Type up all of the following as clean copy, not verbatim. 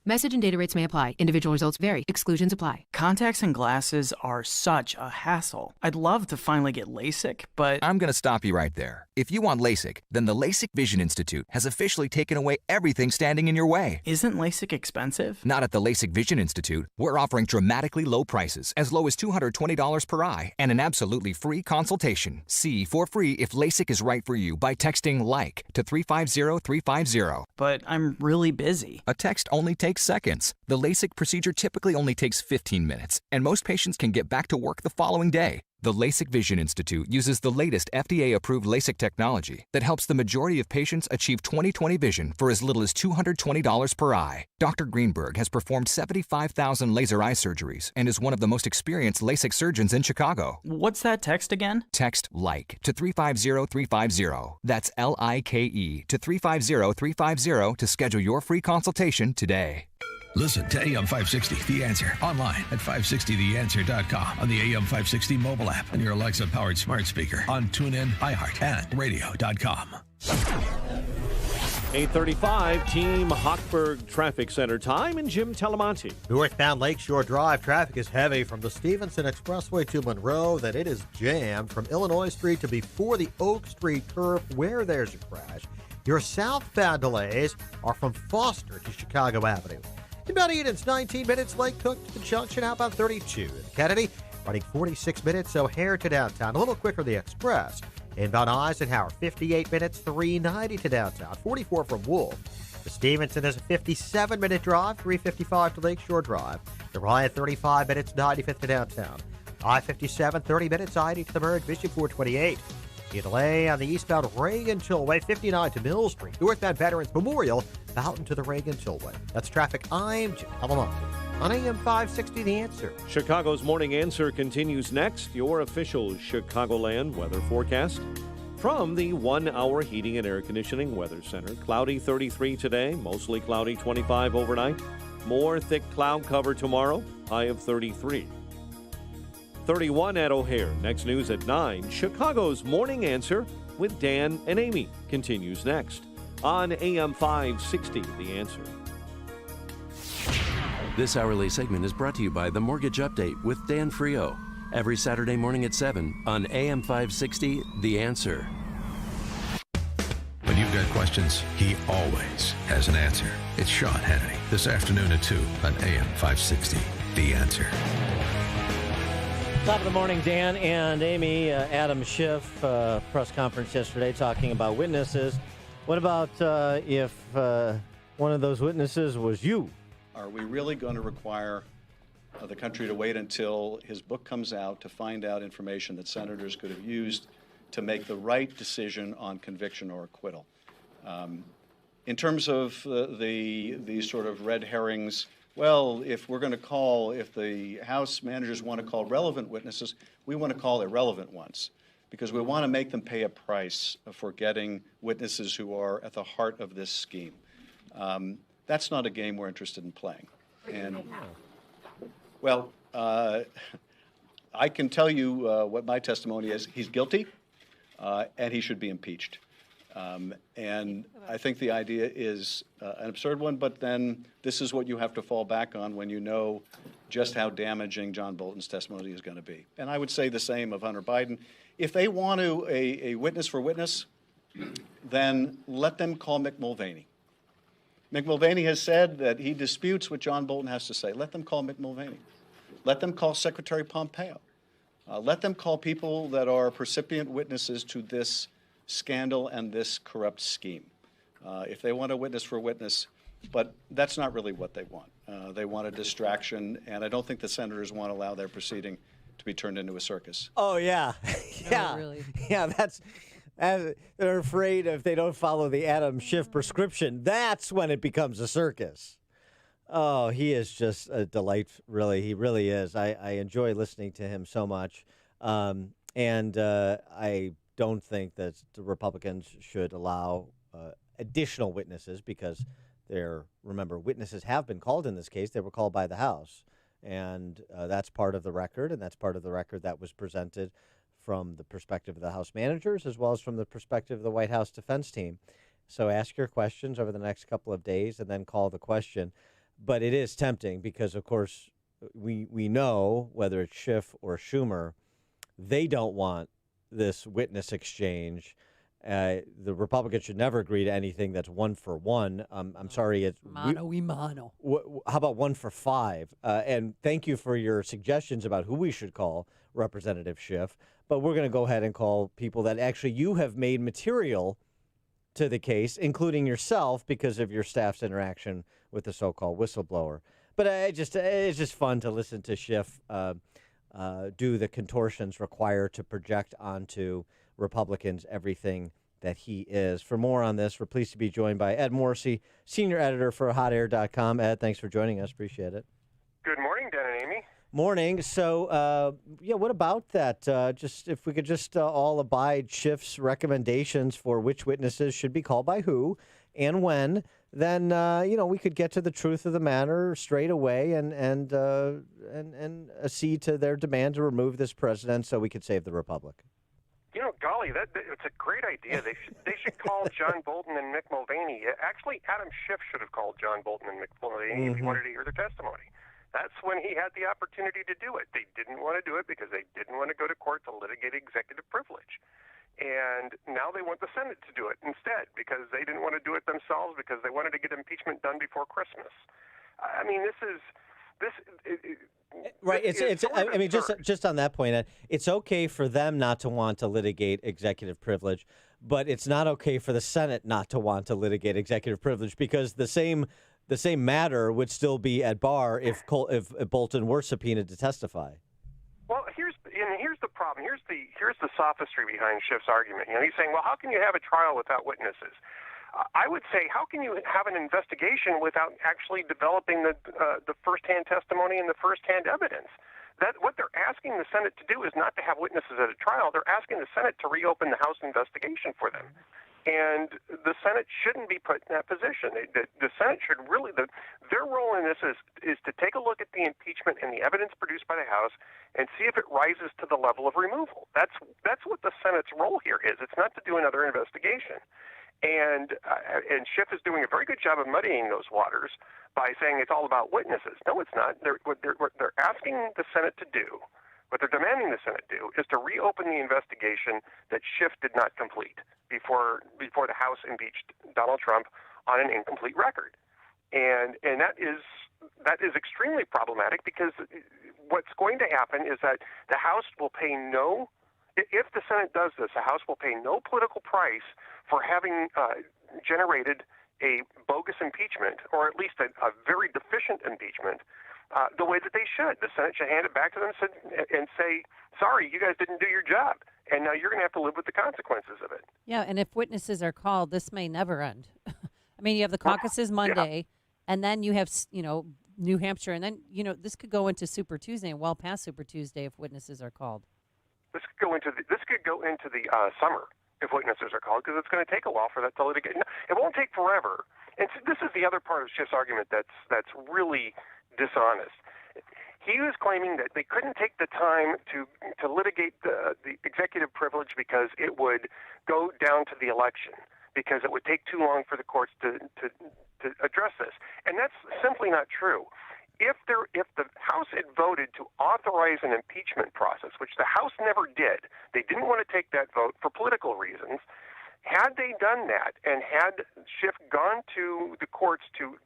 Message and data rates may apply. Individual results vary. Exclusions apply. Contacts and glasses are such a hassle. I'd love to finally get LASIK, but I'm going to stop you right there. If you want LASIK, then the LASIK Vision Institute has officially taken away everything standing in your way. isn't LASIK expensive? Not at the LASIK Vision Institute. We're offering dramatically low prices, as low as $220 per eye, and an absolutely free consultation. See for free if LASIK is right for you by texting LIKE to 350350. But I'm really busy. A text only takes seconds. The LASIK procedure typically only takes 15 minutes, and most patients can get back to work the following day. The LASIK Vision Institute uses the latest FDA-approved LASIK technology that helps the majority of patients achieve 20/20 vision for as little as $220 per eye. Dr. Greenberg has performed 75,000 laser eye surgeries and is one of the most experienced LASIK surgeons in Chicago. What's that text again? Text LIKE to 350350. That's LIKE to 350350 to schedule your free consultation today. Listen to AM 560, The Answer, online at 560theanswer.com, on the AM 560 mobile app, on your Alexa-powered smart speaker, on TuneIn, iHeart, and radio.com. 8:35, Team Hochberg Traffic Center time, and Jim Telemonti. Northbound Lakeshore Drive traffic is heavy from the Stevenson Expressway to Monroe. Then it is jammed from Illinois Street to before the Oak Street curve where there's a crash. Your southbound delays are from Foster to Chicago Avenue. Inbound Eden's 19 minutes, Lake Cook to the junction, outbound 32. And Kennedy running 46 minutes, O'Hare to downtown. A little quicker the Express. Inbound Eisenhower, 58 minutes, 390 to downtown, 44 from Wolf. The Stevenson is a 57-minute drive, 355 to Lakeshore Drive. The Ryan, 35 minutes, 95th to downtown. I-57, 30 minutes, I-80 to the Merritt Bishop, 428. A delay on the eastbound Reagan Tollway, 59 to Mill Street. Northbound Veterans Memorial, Fountain to the Reagan Tollway. That's traffic. I'm Jim Telemonti on AM 560, The Answer. Chicago's Morning Answer continues next. Your official Chicagoland weather forecast from the 1-hour heating and air conditioning weather center. Cloudy 33 today, mostly cloudy 25 overnight. More thick cloud cover tomorrow, high of 33. 31 at O'Hare. Next news at 9. Chicago's Morning Answer with Dan and Amy continues next on AM 560, The Answer. This hourly segment is brought to you by The Mortgage Update with Dan Frio. Every Saturday morning at 7 on AM 560, The Answer. When you've got questions, he always has an answer. It's Sean Hannity, this afternoon at 2 on AM 560, The Answer. Top of the morning, Dan and Amy. Adam Schiff, press conference yesterday talking about witnesses. What about if one of those witnesses was you? Are we really going to require the country to wait until his book comes out to find out information that senators could have used to make the right decision on conviction or acquittal? In terms of the sort of red herrings, well, if the House managers want to call relevant witnesses, we want to call irrelevant ones, because we want to make them pay a price for getting witnesses who are at the heart of this scheme. That's not a game we're interested in playing. And, well, I can tell you what my testimony is. He's guilty, and he should be impeached. And I think the idea is an absurd one, but then this is what you have to fall back on when you know just how damaging John Bolton's testimony is going to be. And I would say the same of Hunter Biden. If they want to a witness for witness, then let them call Mick Mulvaney. Mick Mulvaney has said that he disputes what John Bolton has to say. Let them call Mick Mulvaney. Let them call Secretary Pompeo. Let them call people that are percipient witnesses to this scandal and this corrupt scheme. If they want a witness for witness, but that's not really what they want. They want a distraction, and I don't think the senators want to allow their proceeding to be turned into a circus. Oh, yeah. Yeah. Oh, really? Yeah, they're afraid if they don't follow the Adam Schiff prescription, that's when it becomes a circus. Oh, he is just a delight, really. He really is. I enjoy listening to him so much. And I don't think that the Republicans should allow additional witnesses because remember, witnesses have been called in this case. They were called by the House. And that's part of the record, and that's part of the record that was presented from the perspective of the House managers as well as from the perspective of the White House defense team. So ask your questions over the next couple of days and then call the question. But it is tempting because, of course, we know, whether it's Schiff or Schumer, they don't want this witness exchange. The Republicans should never agree to anything that's 1 for 1. I'm sorry. It's mano y mano. How about 1 for 5? And thank you for your suggestions about who we should call Representative Schiff. But we're going to go ahead and call people that actually you have made material to the case, including yourself, because of your staff's interaction with the so-called whistleblower. But it's just fun to listen to Schiff do the contortions required to project onto Republicans everything that he is. For more on this, we're pleased to be joined by Ed Morrissey, senior editor for hotair.com. Ed, thanks for joining us. Appreciate it. Good morning, Dan and Amy. Morning. So, what about that? Just if we could just all abide Schiff's recommendations for which witnesses should be called by who and when, then we could get to the truth of the matter straight away and accede to their demand to remove this president so we could save the republic. Golly, it's a great idea. They should call John Bolton and Mick Mulvaney. Actually, Adam Schiff should have called John Bolton and Mick Mulvaney if he wanted to hear their testimony. That's when he had the opportunity to do it. They didn't want to do it because they didn't want to go to court to litigate executive privilege. And now they want the Senate to do it instead because they didn't want to do it themselves because they wanted to get impeachment done before Christmas. I mean, right. Just on that point, it's okay for them not to want to litigate executive privilege, but it's not okay for the Senate not to want to litigate executive privilege because the same matter would still be at bar if Bolton were subpoenaed to testify. Well, here's the problem. Here's the sophistry behind Schiff's argument. He's saying, well, how can you have a trial without witnesses? I would say, how can you have an investigation without actually developing the firsthand testimony and the firsthand evidence? That what they're asking the Senate to do is not to have witnesses at a trial. They're asking the Senate to reopen the House investigation for them. And the Senate shouldn't be put in that position. The Senate should really, their role in this is to take a look at the impeachment and the evidence produced by the House and see if it rises to the level of removal. That's what the Senate's role here is. It's not to do another investigation. And Schiff is doing a very good job of muddying those waters by saying it's all about witnesses. No, it's not. What they're asking the Senate to do, what they're demanding the Senate do, is to reopen the investigation that Schiff did not complete before the House impeached Donald Trump on an incomplete record. And that is extremely problematic because what's going to happen is that the House will pay no. If the Senate does this, the House will pay no political price for having generated a bogus impeachment, or at least a very deficient impeachment, the way that they should. The Senate should hand it back to them and say, sorry, you guys didn't do your job, and now you're going to have to live with the consequences of it. Yeah, and if witnesses are called, this may never end. I mean, you have the caucuses Monday, and then you have, New Hampshire, and then, this could go into Super Tuesday and well past Super Tuesday if witnesses are called. This could go into the summer if witnesses are called, because it's going to take a while for that to litigate. It won't take forever. And so this is the other part of Schiff's argument that's really dishonest. He was claiming that they couldn't take the time to litigate the executive privilege because it would go down to the election, because it would take too long for the courts to address this. And that's simply not true. If the House had voted to authorize an impeachment process, which the House never did, they didn't want to take that vote for political reasons. Had they done that and had Schiff gone to the courts to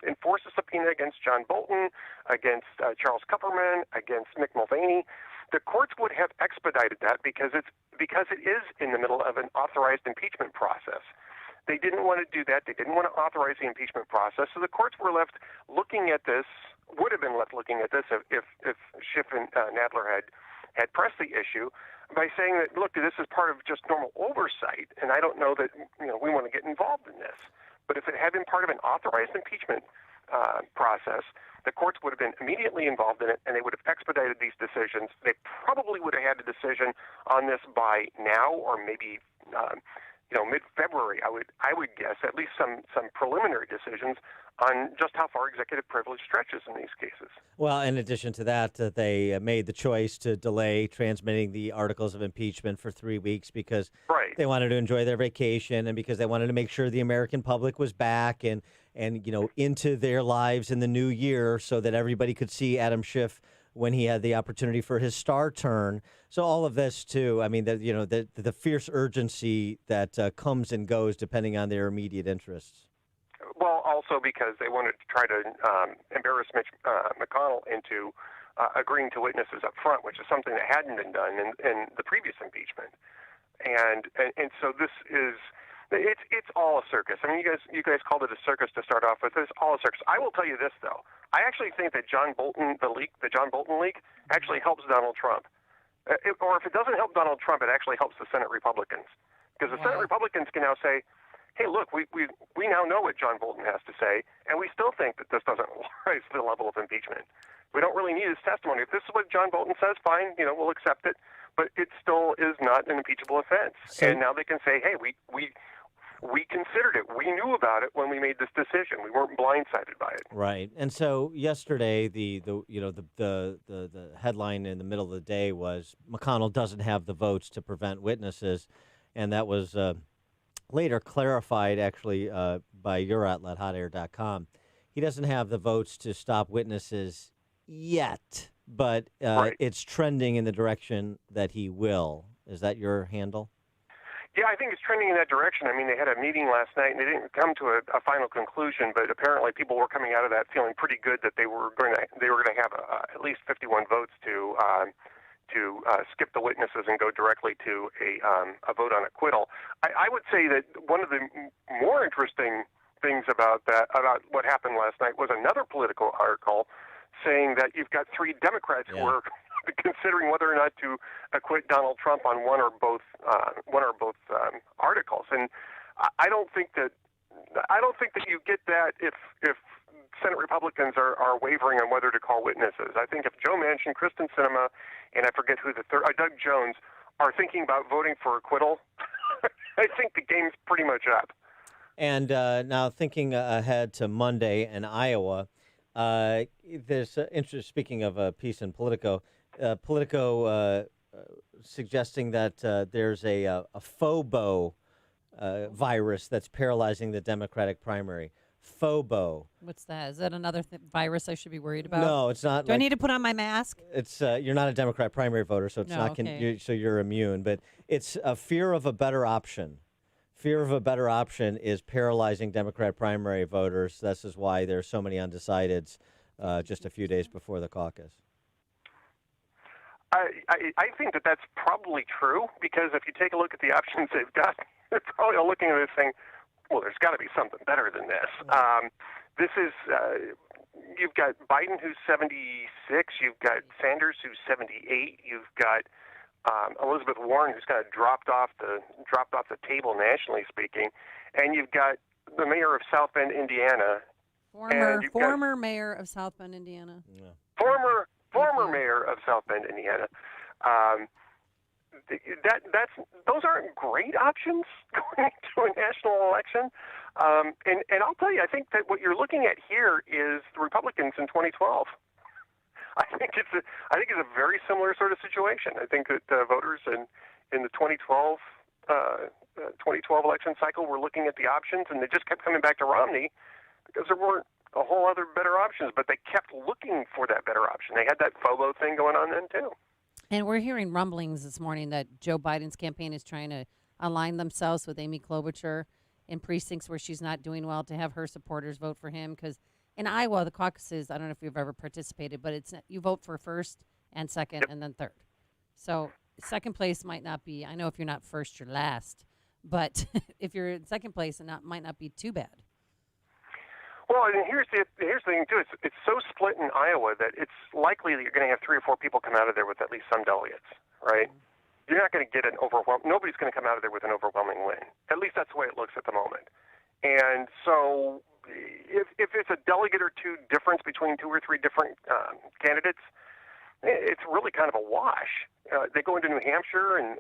enforce a subpoena against John Bolton, against Charles Kupperman, against Mick Mulvaney, the courts would have expedited that because it is in the middle of an authorized impeachment process. They didn't want to do that. They didn't want to authorize the impeachment process. So the courts were left looking at this, would have been left looking at this if Schiff and Nadler had pressed the issue by saying that, look, this is part of just normal oversight, and I don't know that we want to get involved in this. But if it had been part of an authorized impeachment process, the courts would have been immediately involved in it, and they would have expedited these decisions. They probably would have had a decision on this by now, or maybe mid-February. I would guess at least some preliminary decisions on just how far executive privilege stretches in these cases. Well, in addition to that, they made the choice to delay transmitting the articles of impeachment for 3 weeks because they wanted to enjoy their vacation and because they wanted to make sure the American public was back. And and into their lives in the new year so that everybody could see Adam Schiff when he had the opportunity for his star turn. So all of this too, I mean, the fierce urgency that comes and goes depending on their immediate interests. Well, also because they wanted to try to embarrass Mitch McConnell into agreeing to witnesses up front, which is something that hadn't been done in the previous impeachment. And so this is it's all a circus. I mean, you guys called it a circus to start off with. It's all a circus. I will tell you this though. I actually think that the John Bolton leak, actually helps Donald Trump. Or if it doesn't help Donald Trump, it actually helps the Senate Republicans, because the Senate Republicans can now say, hey, look, we now know what John Bolton has to say, and we still think that this doesn't rise to the level of impeachment. We don't really need his testimony. If this is what John Bolton says, fine, we'll accept it, but it still is not an impeachable offense. And now they can say, hey, we considered it. We knew about it when we made this decision. We weren't blindsided by it. Right. And so yesterday, the headline in the middle of the day was McConnell doesn't have the votes to prevent witnesses, and that was later clarified actually by your outlet, hotair.com. He doesn't have the votes to stop witnesses yet, but it's trending in the direction that he will. Is that your handle? Yeah, I think it's trending in that direction. I mean, they had a meeting last night, and they didn't come to a final conclusion, but apparently people were coming out of that feeling pretty good that they were going to have at least 51 votes to skip the witnesses and go directly to a vote on acquittal. I would say that one of the more interesting things about what happened last night was another political article saying that you've got three Democrats who are considering whether or not to acquit Donald Trump on one or both articles, and I don't think that you get that if Senate Republicans are wavering on whether to call witnesses. I think if Joe Manchin, Kristen Sinema, and I forget who the third, Doug Jones, are thinking about voting for acquittal, I think the game's pretty much up. And now thinking ahead to Monday in Iowa, there's interest. Speaking of a piece in Politico. Suggesting that there's a FOBO virus that's paralyzing the Democratic primary. FOBO. What's that? Is that another virus I should be worried about? No, it's not. Do I need to put on my mask? It's you're not a Democrat primary voter, so it's not. Okay. So you're immune. But it's a fear of a better option. Fear of a better option is paralyzing Democrat primary voters. This is why there's so many undecideds just a few days before the caucus. I think that that's probably true, because if you take a look at the options they've got, they're probably all looking at this thing, well, there's got to be something better than this. This is, you've got Biden who's 76, you've got Sanders who's 78, you've got Elizabeth Warren who's kind of dropped off the table nationally speaking, and you've got the mayor of South Bend, Indiana. Former mayor of South Bend, Indiana. Yeah. Former mayor of South Bend, Indiana. Those aren't great options going into a national election. And I'll tell you, I think that what you're looking at here is the Republicans in 2012. I think it's a very similar sort of situation. I think that voters in the 2012 election cycle were looking at the options, and they just kept coming back to Romney because there weren't a whole other better options, but they kept looking for that better option. They had that FOBO thing going on then, too. And we're hearing rumblings this morning that Joe Biden's campaign is trying to align themselves with Amy Klobuchar in precincts where she's not doing well, to have her supporters vote for him. Because in Iowa, the caucuses, I don't know if you've ever participated, but it's you vote for first and second and then third. So second place might not be, I know if you're not first, you're last. But if you're in second place, it might not be too bad. Well, and here's the thing, too. It's so split in Iowa that it's likely that you're going to have 3 or 4 people come out of there with at least some delegates, right? You're not going to get nobody's going to come out of there with an overwhelming win. At least that's the way it looks at the moment. And so if it's a delegate or two difference between 2 or 3 different candidates, it's really kind of a wash. They go into New Hampshire, and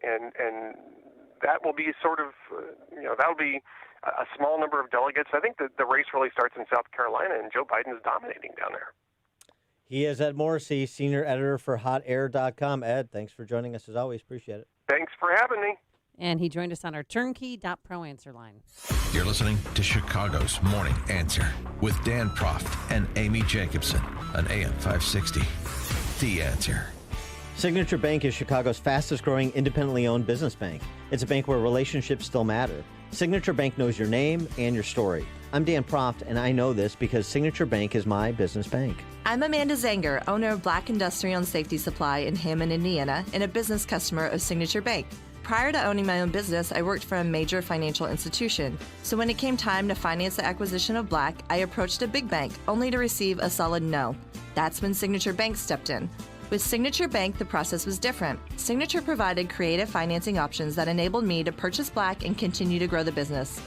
that will be sort of, that'll be a small number of delegates. I think the race really starts in South Carolina, and Joe Biden is dominating down there. He is Ed Morrissey, senior editor for HotAir.com. Ed, thanks for joining us as always. Appreciate it. Thanks for having me. And he joined us on our turnkey.pro answer line. You're listening to Chicago's Morning Answer with Dan Proft and Amy Jacobson on AM 560. The Answer. Signature Bank is Chicago's fastest growing independently owned business bank. It's a bank where relationships still matter. Signature Bank knows your name and your story. I'm Dan Proft, and I know this because Signature Bank is my business bank. I'm Amanda Zanger, owner of Black Industrial and Safety Supply in Hammond, Indiana, and a business customer of Signature Bank. Prior to owning my own business, I worked for a major financial institution. So when it came time to finance the acquisition of Black, I approached a big bank, only to receive a solid no. That's when Signature Bank stepped in. With Signature Bank, the process was different. Signature provided creative financing options that enabled me to purchase Black and continue to grow the business.